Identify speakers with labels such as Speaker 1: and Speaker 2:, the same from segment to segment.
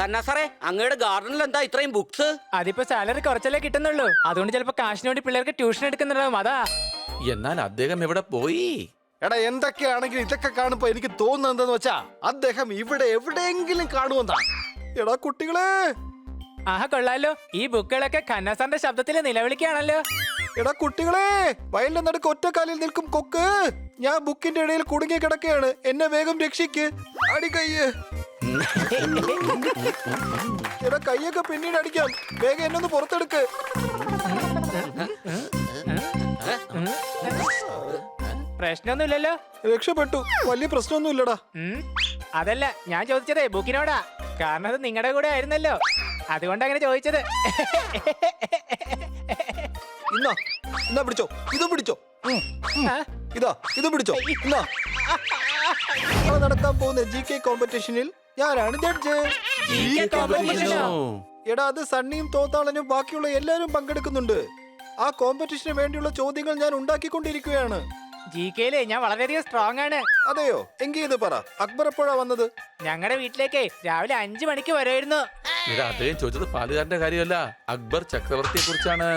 Speaker 1: കന്നാ സാറേ, അങ്ങയുടെ ഗാർഡനിൽ എന്താ ഇത്രയും ബുക്സ്?
Speaker 2: അതിപ്പോ സാലറി കുറച്ചല്ലേ കിട്ടുന്നുള്ളൂ. അതുകൊണ്ട് ചിലപ്പോ കാശിന് വേണ്ടി പിള്ളേർക്ക് ട്യൂഷൻ എടുക്കുന്നുണ്ടാവും, അതാ.
Speaker 3: എന്നാൽ അദ്ദേഹം എവിടെ പോയി?
Speaker 4: എടാ, എന്തൊക്കെയാണെങ്കിലും ഇതൊക്കെ കാണുമ്പോ എനിക്ക് തോന്നുന്നത് എന്താന്ന് വെച്ചാ അദ്ദേഹം ഇവിടെ എവിടെയെങ്കിലും കാണുമെന്നാ. എടാ കുട്ടികളെ,
Speaker 2: ആഹാ കൊള്ളാലോ, ഈ ബുക്കുകളൊക്കെ ഖന്നാ സാറിന്റെ ശബ്ദത്തിൽ നിലവിളിക്കുകയാണല്ലോ.
Speaker 4: എടാ കുട്ടികളെ, വയലിന്റെ നടുക്ക് ഒറ്റക്കാലിൽ നിൽക്കും കൊക്ക്. ഞാൻ ബുക്കിന്റെ ഇടയിൽ കുടുങ്ങി കിടക്കുകയാണ്, എന്നെ വേഗം രക്ഷിക്ക്. അടി കയ്യ്. എടാ, കയ്യൊക്കെ പിന്നീട് അടിക്കാം, വേഗം എന്നെ ഒന്ന് പുറത്തെടുക്ക്.
Speaker 2: പ്രശ്നമൊന്നുമില്ലല്ലോ.
Speaker 4: രക്ഷപ്പെട്ടു, വലിയ പ്രശ്നമൊന്നുമില്ലടാ.
Speaker 2: അതല്ല ഞാൻ ചോദിച്ചതേ ബുക്കിനോടാ, കാരണം അത് നിങ്ങളുടെ കൂടെ ആയിരുന്നല്ലോ, അതുകൊണ്ട് അങ്ങനെ ചോദിച്ചത്.
Speaker 4: എന്നാ പിടിച്ചോ, ഇത് പിടിച്ചോ. ഇത് പിടിച്ചോ. എന്നാ നടക്കാൻ പോകുന്ന GK കോമ്പറ്റീഷനിൽ ഞാനാണ് ജഡ്ജ്. എടാ, അത് സണ്ണിയും തോത്താളനും ബാക്കിയുള്ള എല്ലാരും പങ്കെടുക്കുന്നുണ്ട്. ആ കോമ്പറ്റീഷന് വേണ്ടിയുള്ള ചോദ്യങ്ങൾ ഞാൻ ഉണ്ടാക്കിക്കൊണ്ടിരിക്കുകയാണ്.
Speaker 2: GK-യിലെ ഞാൻ വളരെയധികം സ്ട്രോങ് ആണ്.
Speaker 4: അതെയോ? എങ്കിൽ ഇത് പറ, അക്ബർ എപ്പോഴാ വന്നത്?
Speaker 2: ഞങ്ങളുടെ വീട്ടിലേക്ക് രാവിലെ 5 മണിക്ക് വരുമായിരുന്നു.
Speaker 3: അദ്ദേഹം ചോദിച്ചത് പാലുകാരന്റെ കാര്യമല്ല, അക്ബർ ചക്രവർത്തിയെ കുറിച്ചാണ്.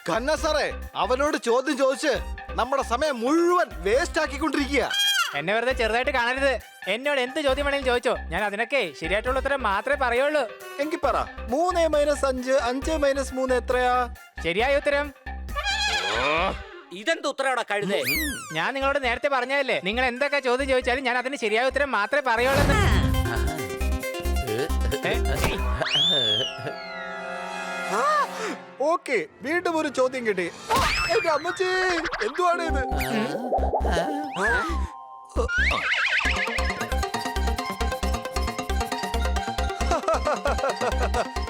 Speaker 4: ഖന്നാ സാറേ, അവനോട് ചോദ്യം ചോദിച്ച് നമ്മുടെ സമയം മുഴുവൻ വേസ്റ്റ് ആക്കിക്കൊണ്ടിരിക്കുക.
Speaker 2: എന്നെ വെറുതെ ചെറുതായിട്ട് കാണരുത്. എന്നോട് എന്ത് ചോദ്യം വേണമെങ്കിലും ചോദിച്ചോ, ഞാൻ അതിനൊക്കെ ശരിയായിട്ടുള്ള ഉത്തരം മാത്രമേ പറയുള്ളൂ.
Speaker 4: എങ്കിൽ പറ, 3 - 5 5 - 3 എത്രയാ?
Speaker 2: ശരിയായ ഉത്തരം.
Speaker 1: ഇതെന്ത് ഉത്തരവാടാ കഴുതേ?
Speaker 2: ഞാൻ നിങ്ങളോട് നേരത്തെ പറഞ്ഞതല്ലേ, നിങ്ങൾ എന്തൊക്കെ ചോദ്യം ചോദിച്ചാലും ഞാൻ അതിന് ശരിയായ ഉത്തരം മാത്രമേ പറയുള്ളൂ.
Speaker 4: ഓക്കെ, വീണ്ടും ഒരു ചോദ്യം കിട്ടി. എന്റെ അമ്മച്ചി, എന്തുവാണ് ഇത്?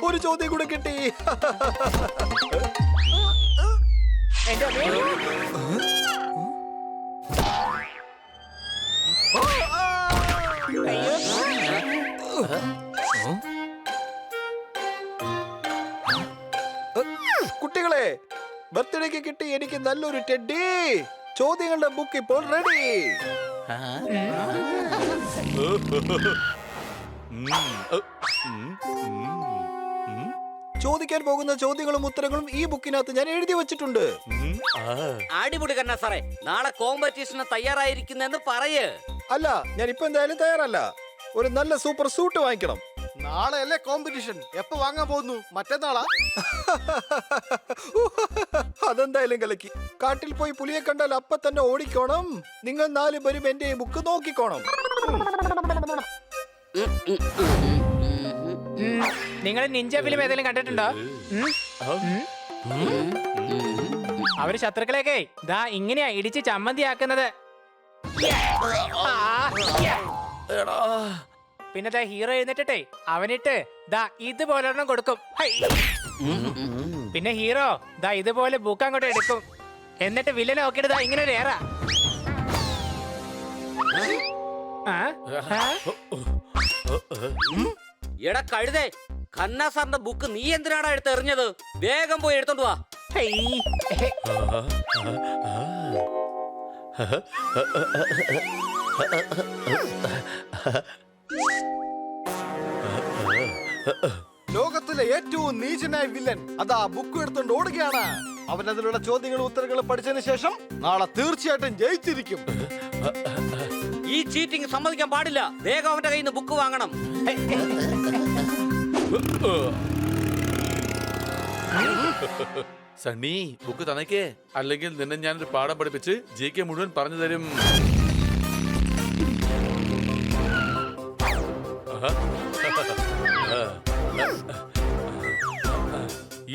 Speaker 4: ഒരു ചോദ്യം കൂടെ കിട്ടി.
Speaker 2: എന്റെ
Speaker 4: കുട്ടികളെ, ബർത്ത്ഡേക്ക് കിട്ടി എനിക്ക് നല്ലൊരു ടെഡി. ചോദ്യങ്ങളുടെ ബുക്ക് ഇപ്പോൾ റെഡി. ചോദിക്കാൻ പോകുന്ന ചോദ്യങ്ങളും ഉത്തരങ്ങളും ഈ ബുക്കിനകത്ത് ഞാൻ എഴുതി വെച്ചിട്ടുണ്ട്.
Speaker 1: അടിപൊളി കന്നാ സാറേ, നാളെ കോമ്പറ്റീഷന് തയ്യാറായിരിക്കുന്നെന്ന് പറയ്.
Speaker 4: അല്ല, ഞാൻ ഇപ്പൊ എന്തായാലും തയ്യാറല്ല. ഒരു നല്ല സൂപ്പർ സൂട്ട് വാങ്ങിക്കണം. നാളെ അല്ലേ കോമ്പറ്റീഷൻ? എപ്പോ വാങ്ങാൻ പോകുന്നു? മറ്റന്നാളാ? അതെന്തായാലും കലക്കി. കാട്ടിൽ പോയി പുലിയെ കണ്ടാൽ അപ്പ തന്നെ ഓടിക്കോണം. നിങ്ങൾ 4 പേരും എന്റെ ഈ ബുക്ക് നോക്കിക്കോണം.
Speaker 2: നിങ്ങൾ നിഞ്ച ഫിലിം ഏതെങ്കിലും കണ്ടിട്ടുണ്ടോ? അവര് ശത്രുക്കളെയൊക്കെ ദാ ഇങ്ങനെയാ ഇടിച്ച് ചമ്മന്തിയാക്കുന്നത്. പിന്നെ ദാ ഹീറോ എഴുന്നേറ്റേ അവനിട്ട് ദാ ഇതുപോലെ ഒരെണ്ണം കൊടുക്കും. പിന്നെ ഹീറോ ദാ ഇതുപോലെ ബുക്ക് അങ്ങോട്ട് എടുക്കും. എന്നിട്ട് വില്ലനെ നോക്കിയിട്ട് ദാ ഇങ്ങനെ ഒരു ഏറ.
Speaker 1: എടാ കഴുതേ, ഖന്നാ സാറിന്റെ ബുക്ക് നീ എന്തിനാടാ എടുത്ത് എറിഞ്ഞത്? വേഗം പോയി എടുത്തോണ്ട് വാ.
Speaker 4: ലോകത്തിലെ ഏറ്റവും നീചനായ വില്ലൻ അതാ ബുക്ക് എടുത്തോണ്ട് ഓടുകയാണ്. അവൻ അതിലുള്ള ചോദ്യങ്ങളും ഉത്തരങ്ങളും പഠിച്ചതിന് ശേഷം നാളെ തീർച്ചയായിട്ടും ജയിച്ചിരിക്കും.
Speaker 1: ഈ ചീറ്റിംഗ് സമ്മതിക്കാൻ പാടില്ല. വേഗം അവന്റെ കയ്യിൽ നിന്ന് ബുക്ക് വാങ്ങണം.
Speaker 3: സണ്ണി, ബുക്ക് തന്നേക്കേ, അല്ലെങ്കിൽ നിന്നെ ഞാനൊരു പാഠം പഠിപ്പിച്ച് GK മുഴുവൻ പറഞ്ഞു തരും.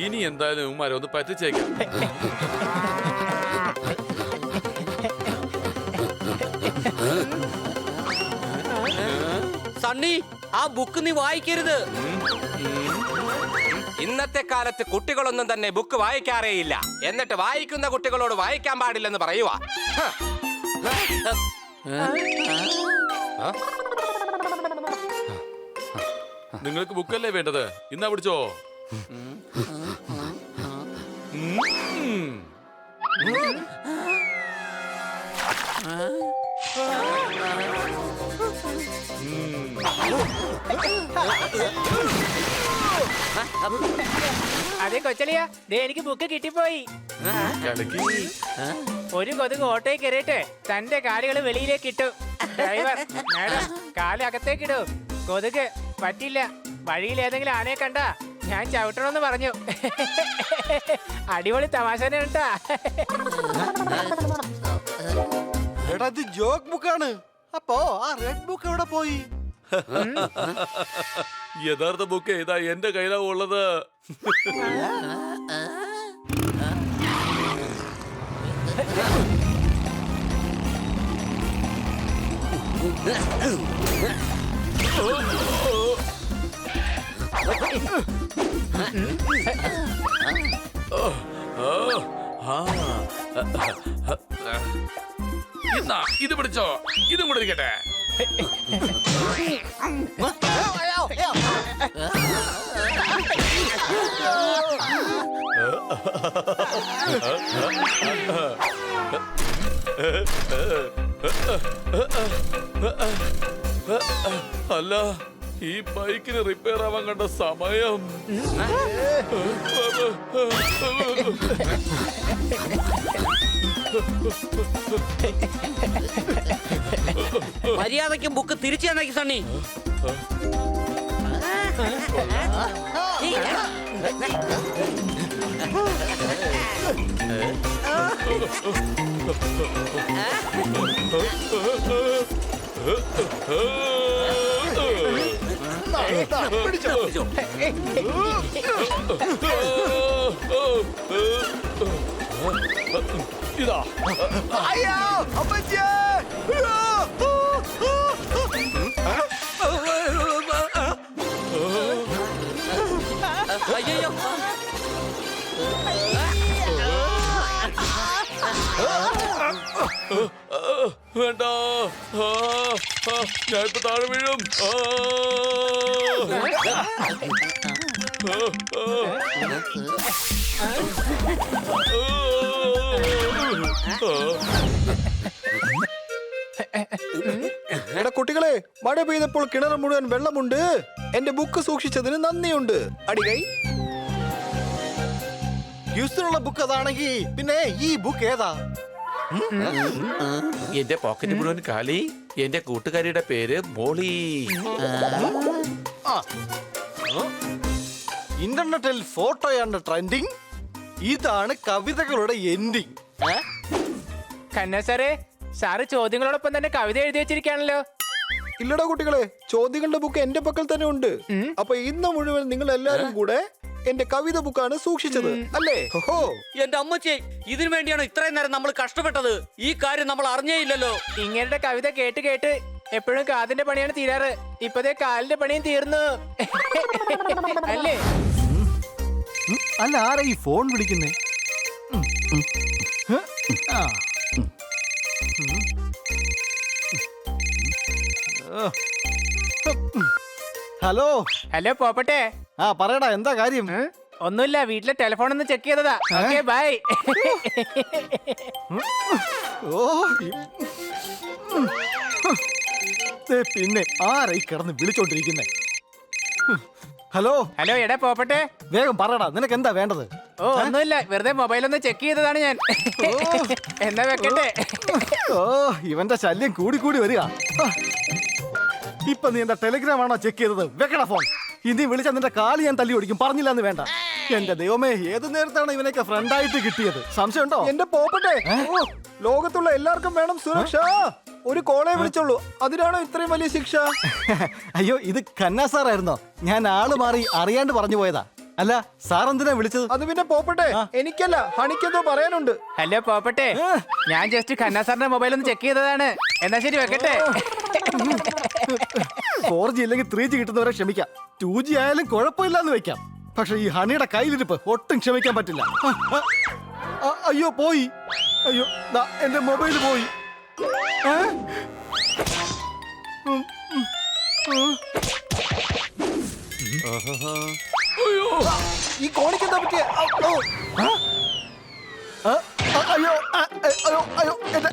Speaker 3: ഇനി എന്തായാലും ഉമ്മാരെ ഒന്ന് പറ്റിച്ചേക്കാം.
Speaker 1: സണ്ണി, ആ ബുക്ക് നീ വായിക്കരുത്.
Speaker 5: ഇന്നത്തെ കാലത്ത് കുട്ടികളൊന്നും തന്നെ ബുക്ക് വായിക്കാറേയില്ല. എന്നിട്ട് വായിക്കുന്ന കുട്ടികളോട് വായിക്കാൻ പാടില്ലെന്ന് പറയുവാ.
Speaker 3: നിങ്ങൾക്ക് ബുക്കല്ലേ വേണ്ടത്? ഇന്നാ പിടിച്ചോ.
Speaker 2: അതെ കൊച്ചളിയാ, ദേ എനിക്ക് ബുക്ക് കിട്ടിപ്പോയി.
Speaker 3: കലക്കി.
Speaker 2: ഒരു കൊതുക് ഓട്ടോയിൽ കയറിയിട്ട് തന്റെ കാലുകൾ വെളിയിലേക്ക് ഇട്ടു. ഡ്രൈവർ, മാഡം കാല് അകത്തേക്ക് ഇടൂ. കൊതുക് പറ്റില്ല. വഴിയിൽ ഏതെങ്കിലും ആനയെ കണ്ടാ ഞാൻ ചവിട്ടണമെന്ന് പറഞ്ഞു. അടിപൊളി തമാശ കേട്ടാ.
Speaker 4: എടാ ഇത് ജോക്ക് ബുക്കാണ്. അപ്പോ ആ റെഡ് ബുക്ക് എവിടെ പോയി?
Speaker 3: യഥാർത്ഥ ബുക്ക് ഏതാ എന്റെ കയ്യിലാ ഉള്ളത്. എന്നാ ഇത് പിടിച്ചോ, ഇതും കൂടെ ഇരിക്കട്ടെ. അല്ല, ഈ ബൈക്കിന് റിപ്പയർ ആവാൻ കണ്ട സമയം.
Speaker 1: മര്യാദയ്ക്കും ബുക്ക് തിരിച്ചു തന്നേക്ക് സണ്ണി.
Speaker 3: ഇതാ
Speaker 1: അയ്യോ,
Speaker 3: വേണ്ട, ഞാൻ ഇപ്പൊ താഴെ വീഴും.
Speaker 4: എടാ കുട്ടികളെ, മഴ പെയ്തപ്പോൾ കിണർ മുഴുവൻ വെള്ളമുണ്ട്. എന്റെ ബുക്ക് സൂക്ഷിച്ചതിന് നന്ദിയുണ്ട്. അടികൈ. ഹ്യൂസ്റ്റനുള്ള ബുക്ക് അതാണെങ്കിൽ പിന്നെ ഈ ബുക്ക് ഏതാ?
Speaker 3: എന്റെ പോക്കറ്റ് മുഴുവൻ കാലി. എന്റെ കൂട്ടുകാരിയുടെ പേര് മോളി.
Speaker 4: ഇന്റർനെറ്റിൽ ഫോട്ടോയാണ് ട്രെൻഡിങ്. ഇതാണ് കവിതകളുടെ എൻഡിങ്.
Speaker 2: കന്ന സാറേ, സാറ് ചോദ്യങ്ങളോടൊപ്പം തന്നെ കവിത എഴുതി വെച്ചിരിക്കുകയാണല്ലോ.
Speaker 4: ഇല്ലടാ കുട്ടികളെ, ചോദ്യങ്ങളുടെ ബുക്ക് എന്റെ പക്കൽ തന്നെ ഉണ്ട്. അപ്പൊ ഇന്ന് മുഴുവൻ നിങ്ങൾ എല്ലാരും കൂടെ എന്റെ കവിത ബുക്കാണ് സൂക്ഷിച്ചത് അല്ലേ? ഹോ,
Speaker 1: എന്റെ അമ്മച്ചേ, ഇതിനു വേണ്ടിയാണോ ഇത്രയും നേരം നമ്മൾ കഷ്ടപ്പെട്ടത്? ഈ കാര്യം നമ്മൾ അറിഞ്ഞേ ഇല്ലല്ലോ.
Speaker 2: ഇങ്ങയുടെ കവിത കേട്ട് കേട്ട് എപ്പോഴും കാതിന്റെ പണിയാണ് തീരാറ്. ഇപ്പതേ കാലിന്റെ പണിയും തീർന്നു. അല്ലേ?
Speaker 4: അല്ല, ആരാ ഈ ഫോൺ വിളിക്കുന്നേ? ഹലോ
Speaker 2: ഹലോ പോപ്പട്ടെ.
Speaker 4: ആ പറയടാ, എന്താ കാര്യം?
Speaker 2: ഒന്നുമില്ല, വീട്ടിലെ ടെലിഫോൺ ഒന്ന് ചെക്ക് ചെയ്തതാ. Okay bye.
Speaker 4: ഓ പിന്നെ ആരായി കിടന്ന് വിളിച്ചോണ്ടിരിക്കുന്നേ? ഹലോ
Speaker 2: ഹലോ, എടാ പോപ്പട്ടെ.
Speaker 4: വേഗം പറയടാ, നിനക്ക് എന്താ വേണ്ടത്?
Speaker 2: ഓ ഒന്നുമില്ല, വെറുതെ മൊബൈൽ ഒന്ന് ചെക്ക് ചെയ്തതാണ് ഞാൻ. എന്നാ വെക്കട്ടെ?
Speaker 4: ഓ ഇവന്റെ ശല്യം കൂടി കൂടി വരിക. ഇപ്പൊ നീ എന്താ ടെലിഗ്രാം ആണോ ചെക്ക് ചെയ്തത്? വെക്കടാ ഫോൺ. ഇനി വിളിച്ചാൽ നിന്റെ കാല് ഞാൻ തല്ലി ഓടിക്കും. പറഞ്ഞില്ല എന്ന് വേണ്ട. എന്റെ ദൈവമേ, ഏത് നേരത്താണ് ഇവനൊക്കെ ഫ്രണ്ടായിട്ട് കിട്ടിയത്? സംശയമുണ്ടോ? എന്റെ പോപ്പട്ടെ, ലോകത്തുള്ള എല്ലാവർക്കും വേണം സുരക്ഷ. ഒരു കോളേ വിളിച്ചുള്ളൂ, അതിനാണോ ഇത്രയും വലിയ ശിക്ഷ? അയ്യോ, ഇത് ഖന്ന സാറായിരുന്നോ? ഞാൻ ആള് മാറി അറിയാണ്ട് പറഞ്ഞു പോയതാ. അല്ല, സാർ എന്തിനാ വിളിച്ചത്? അത് പിന്നെ പോപ്പട്ടെ, എനിക്കല്ല, ഹണിക്കെന്തോ പറയാനുണ്ട്.
Speaker 2: ഹലോ പോപ്പട്ടെ, ഞാൻ ജസ്റ്റ് ഖന്ന സാറിന്റെ മൊബൈൽ ഒന്ന് ചെക്ക് ചെയ്തതാണ്. എന്നാ ശരി, വെക്കട്ടെ.
Speaker 4: 4G ഇല്ലെങ്കിൽ 3G കിട്ടുന്നവരെ ക്ഷമിക്കാം. 2G ആയാലും കുഴപ്പമില്ലാന്ന് വെക്കാം. പക്ഷെ ഈ ഹണിയുടെ കയ്യിലിരിപ്പ് ഒട്ടും ക്ഷമിക്കാൻ പറ്റില്ല. അയ്യോ പോയി. അയ്യോ, എന്റെ മൊബൈൽ പോയി. ഈ കോണിക്ക് എന്താ പറ്റിയ? അയ്യോ അയ്യോ അയ്യോ എന്റെ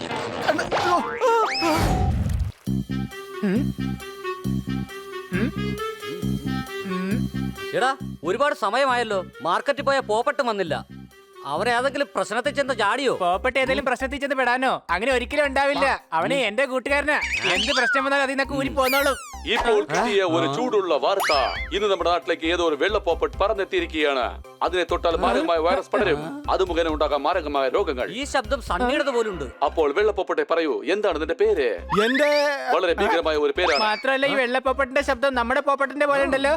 Speaker 1: എടാ ഒരുപാട് സമയമായല്ലോ. മാർക്കറ്റിൽ പോയ പോപ്പട്ട് വന്നില്ല. അവൻ ഏതെങ്കിലും പ്രശ്നത്തിൽ ചെന്ന് ചാടിയോ?
Speaker 2: പോപ്പട്ട് ഏതെങ്കിലും പ്രശ്നത്തിൽ ചെന്ന് പെടാനോ? അങ്ങനെ ഒരിക്കലും ഉണ്ടാവില്ല. അവന് എന്റെ കൂട്ടുകാരനാ. എന്ത് പ്രശ്നം വന്നാലും അതിൽ നിന്നൊക്കെ ഊരി പോന്നോളൂ.
Speaker 3: ഇപ്പോൾ കിട്ടിയ ഒരു ചൂടുള്ള വാർത്ത. ഇന്ന് നമ്മുടെ നാട്ടിലേക്ക് ഏതോ ഒരു വെള്ളപ്പോപ്പട്ട് പറന്നെത്തിയിരിക്കുകയാണ്. അതിനെ തൊട്ടാൽ മാരകമായ വൈറസ് പടരും. അത് മുഖേന ഉണ്ടാകാൻ മാരകമായ രോഗങ്ങൾ.
Speaker 1: ഈ ശബ്ദം സണ്ണിയുടെ പോലുണ്ട്.
Speaker 3: അപ്പോൾ വെള്ളപ്പോപ്പട്ടെ പറയൂ, എന്താണ് നിന്റെ പേര്?
Speaker 4: എന്റെ
Speaker 3: വളരെ ഭീകരമായ ഒരു പേരാണ്.
Speaker 2: മാത്രമല്ല ഈ വെള്ളപ്പോപ്പട്ടിന്റെ ശബ്ദം നമ്മുടെ പോപ്പട്ടിന്റെ പോലെ ഉണ്ടല്ലോ.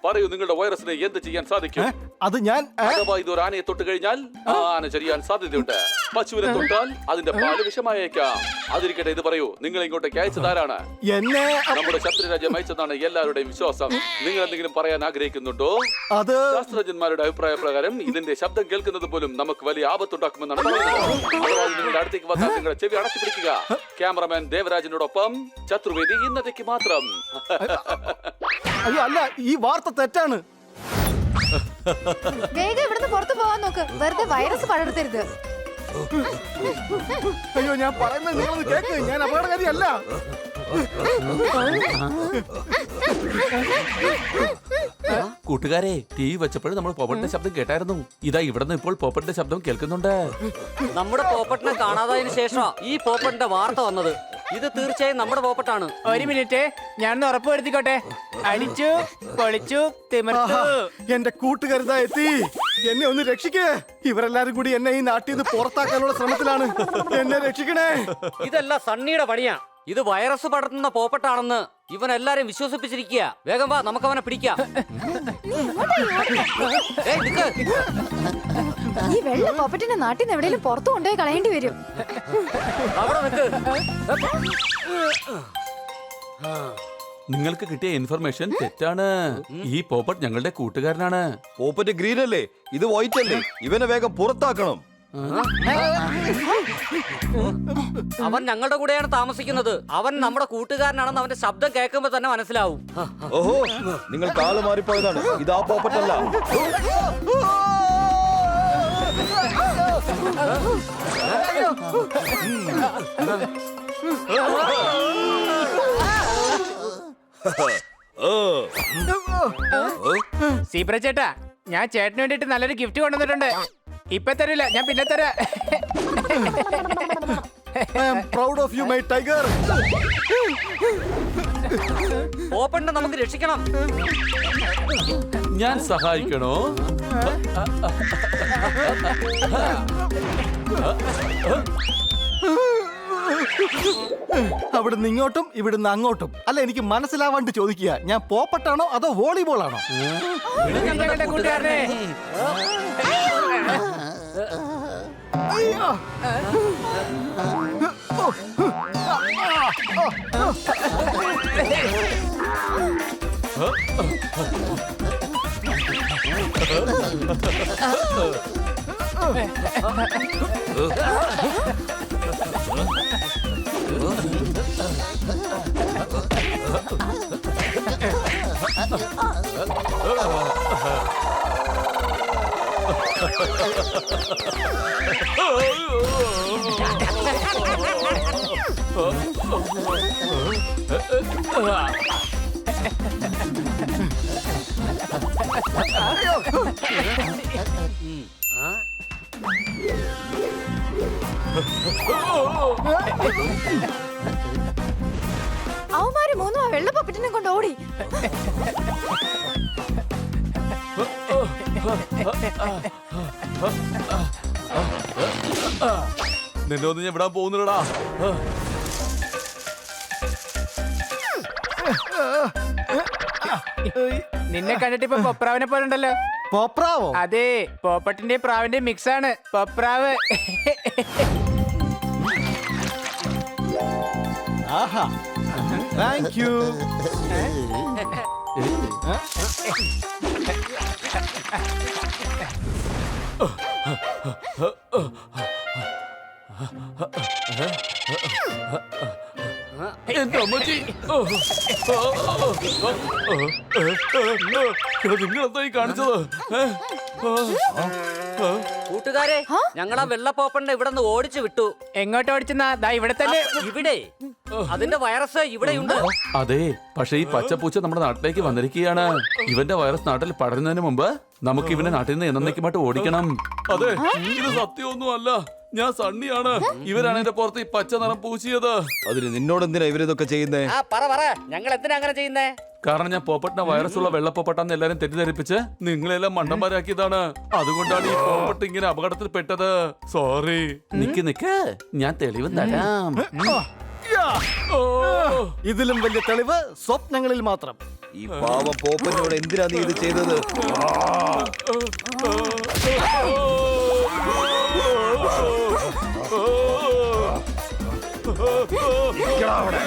Speaker 3: പറയൂ, നിങ്ങളുടെ വൈറസിനെ എന്ത് ചെയ്യാൻ സാധിക്കും?
Speaker 4: അത് ഞാൻ
Speaker 3: അഥവാ ഇതൊരു ആനയെ തൊട്ട് കഴിഞ്ഞാൽ ആ ആന ചെറിയാൻ സാധ്യതയുണ്ട്. പശുവിനെ തൊട്ടാൽ അതിന്റെ പാല് വിഷമായേക്കാം. അതിരിക്കട്ടെ, ഇത് പറയൂ, നിങ്ങൾ ഇങ്ങോട്ടേക്ക് അയച്ചതാരാണ്?
Speaker 4: എന്നെ
Speaker 3: നമ്മുടെ ശത്രുരാജ്യം അയച്ചതാണ് എല്ലാവരുടെയും വിശ്വാസം. നിങ്ങൾ എന്തെങ്കിലും പറയാൻ ആഗ്രഹിക്കുന്നുണ്ടോ?
Speaker 4: അത്
Speaker 3: ശാസ്ത്രജ്ഞന്മാരുടെ അഭിപ്രായ പ്രകാരം ഇതിന്റെ ശബ്ദം കേൾക്കുന്നത് പോലും നമുക്ക് വലിയ ആപത്തുണ്ടാക്കുമെന്നാണ് പറയുന്നത്. അഥവാ ഇത് നിങ്ങളുടെ അടുത്തേക്ക് വന്നാൽ നിങ്ങളുടെ ചെവി അടച്ചു പിടിക്കുക. ക്യാമറമാൻ ദേവരാജിനോടൊപ്പം ചതുർവേദി ഇന്നത്തേക്ക് മാത്രം.
Speaker 4: അയ്യോ അല്ല, ഈ വാർത്ത തെറ്റാണ്.
Speaker 6: വേഗം ഇവിടുന്ന് പുറത്തു പോവാൻ നോക്ക്. വെറുതെ വൈറസ് പടർത്തരുത്.
Speaker 4: അയ്യോ, ഞാൻ പറയുന്നത് നിങ്ങളൊന്ന് കേക്ക്. ഞാൻ അപകടകാരിയല്ല.
Speaker 3: കൂട്ടുകാരെ, ടി വി വെച്ചപ്പോഴും നമ്മൾ പോപ്പട്ടിന്റെ ശബ്ദം കേട്ടായിരുന്നു. ഇതാ ഇവിടുന്ന് ഇപ്പോൾ പോപ്പട്ടിന്റെ ശബ്ദം കേൾക്കുന്നുണ്ട്.
Speaker 1: നമ്മുടെ പോപ്പട്ടിനെ കാണാതായതിനു ശേഷം ഈ പോപ്പട്ടിന്റെ വാർത്ത വന്നത്. ഇത് തീർച്ചയായും നമ്മുടെ പോപ്പട്ടാണ്.
Speaker 2: ഒരു മിനിറ്റ്, ഞാനൊന്ന് ഉറപ്പ് വരുത്തിക്കോട്ടെ. അടിച്ചു, പൊളിച്ചു, തിമിർത്തു.
Speaker 4: എന്റെ കൂട്ടുകാരിതാ എത്തി. എന്നെ ഒന്ന് രക്ഷിക്കേ. ഇവരെല്ലാരും കൂടി എന്നെ ഈ നാട്ടിൽ നിന്ന് പുറത്താക്കാനുള്ള ശ്രമത്തിലാണ്. എന്നെ രക്ഷിക്കണേ.
Speaker 1: ഇതെല്ലാം സണ്ണിയുടെ പണിയാ. ഇത് വൈറസ് പടർത്തുന്ന പോപ്പട്ടാണെന്ന് ഇവൻ എല്ലാരും വിശ്വസിപ്പിച്ചിരിക്കുക. വേഗം വാ, നമുക്ക് അവനെ പിടിക്കാം. ഏയ്, നിക്ക്.
Speaker 6: ഈ വെള്ള പോപ്പറ്റിനെ നാട്ടിൽ നിന്ന് എവിടെയെങ്കിലും പുറത്തു കൊണ്ടുപോയി കളയേണ്ടി വരും.
Speaker 1: അവിടെ നിക്ക്.
Speaker 3: നിങ്ങൾക്ക് കിട്ടിയ ഇൻഫർമേഷൻ തെറ്റാണ്. ഈ പോപ്പട്ട് ഞങ്ങളുടെ കൂട്ടുകാരനാണ്.
Speaker 7: പോപ്പറ്റ് ഗ്രീൻ അല്ലേ, ഇത് വൈറ്റ് അല്ലേ? ഇവനെ വേഗം പുറത്താക്കണം.
Speaker 1: അവൻ ഞങ്ങളുടെ കൂടെയാണ് താമസിക്കുന്നത്. അവൻ നമ്മുടെ കൂട്ടുകാരനാണെന്ന് അവന്റെ ശബ്ദം കേൾക്കുമ്പോ തന്നെ മനസ്സിലാവും.
Speaker 7: ഓഹോ, നിങ്ങൾ കാല് മാറിപ്പോയതാണ്. ഇതാ പോപ്പറ്റ് അല്ല.
Speaker 2: സീബ്ര ചേട്ടാ, ഞാൻ ചേട്ടന് വേണ്ടിട്ട് നല്ലൊരു ഗിഫ്റ്റ് കൊണ്ടുവന്നിട്ടുണ്ട്. ഇപ്പൊ തരില്ല, ഞാൻ പിന്നെ തരാം.
Speaker 4: I am proud of you, my tiger.
Speaker 1: പോപ്പട്ടിനെ നമുക്ക് രക്ഷിക്കണം.
Speaker 3: ഞാൻ സഹായിക്കണോ?
Speaker 4: അവിടുന്ന് ഇങ്ങോട്ടും ഇവിടുന്ന് അങ്ങോട്ടും. അല്ല, എനിക്ക് മനസ്സിലാവാണ്ട് ചോദിക്കുക, ഞാൻ പോപ്പട്ടാണോ അതോ വോളിബോൾ ആണോ?
Speaker 2: ഞങ്ങളുടെ കൂട്ടുകാരനെ
Speaker 4: അയ്യോ.
Speaker 6: അവന്മാര് മൂന്നും ആ വെള്ള പോപ്പറ്റിനെ കൊണ്ട് ഓടി.
Speaker 3: നിന്നെ ഒന്നും ഞാൻ വിടാൻ പോകുന്നില്ലടാ.
Speaker 2: നിന്നെ കണ്ടിട്ട് ഇപ്പൊ പൊപ്രാവിനെ പോലെ ഉണ്ടല്ലോ.
Speaker 4: പോപ്രാവോ?
Speaker 2: അതെ, പോപ്പട്ടിന്റെ പ്രാവിന്റെ മിക്സ് ആണ് പൊപ്രാവ്.
Speaker 4: ആഹാ, താങ്ക് യു.
Speaker 3: എന്റെ അമ്മച്ചി, നിങ്ങളെന്തായി കാണിച്ചത്?
Speaker 1: കൂട്ടുകാരെ ഞങ്ങൾ ആ വെള്ളപ്പോപ്പണ്ണ ഇവിടെ നിന്ന് ഓടിച്ചു വിട്ടു.
Speaker 2: എങ്ങോട്ട് ഓടിച്ചെന്നാ? ദാ ഇവിടെ തന്നെ.
Speaker 1: ഇവിടെ അതിന്റെ വൈറസ് ഇവിടെയുണ്ട്.
Speaker 3: അതെ, പക്ഷെ ഈ പച്ചപ്പൂച്ച നമ്മുടെ നാട്ടിലേക്ക് വന്നിരിക്കുകയാണ്. ഇവന്റെ വൈറസ് നാട്ടിൽ പടരുന്നതിന് മുമ്പ് നമുക്ക് ഇവനെ നാട്ടിൽ നിന്ന് എന്നേക്കുമായിട്ട് ഓടിക്കണം. അതെ, ഇത് സത്യമൊന്നും അല്ല. ഞാൻ സണ്ണിയാണ്. ഇവരാണ് എന്റെ പുറത്ത് ഈ പച്ച നിറം പൂശിയത്.
Speaker 7: അതിന് നിന്നോട് എന്തിനാ ഇവരിതൊക്കെ ചെയ്യുന്നേ?
Speaker 1: പറ ഞങ്ങൾ എന്തിനാ അങ്ങനെ ചെയ്യുന്നേ?
Speaker 3: കാരണം ഞാൻ പോപ്പട്ടിനെ വൈറസ് ഉള്ള വെള്ളപ്പോപ്പട്ടാന്ന് എല്ലാരും തെറ്റിദ്ധരിപ്പിച്ച് നിങ്ങളെല്ലാം മണ്ടന്മാരാക്കിയതാണ്. അതുകൊണ്ടാണ് ഈ പോപ്പട്ട് ഇങ്ങനെ അപകടത്തിൽ പെട്ടത്. സോറി. നിക്ക് ഞാൻ തെളിവ് തരാം.
Speaker 4: ഇതിലും വലിയ തെളിവ് സ്വപ്നങ്ങളിൽ മാത്രം.
Speaker 7: ഈ പാവം പോപ്പനോട് എന്തിനാ നീ ഇത് ചെയ്തത്?
Speaker 3: അവിടെ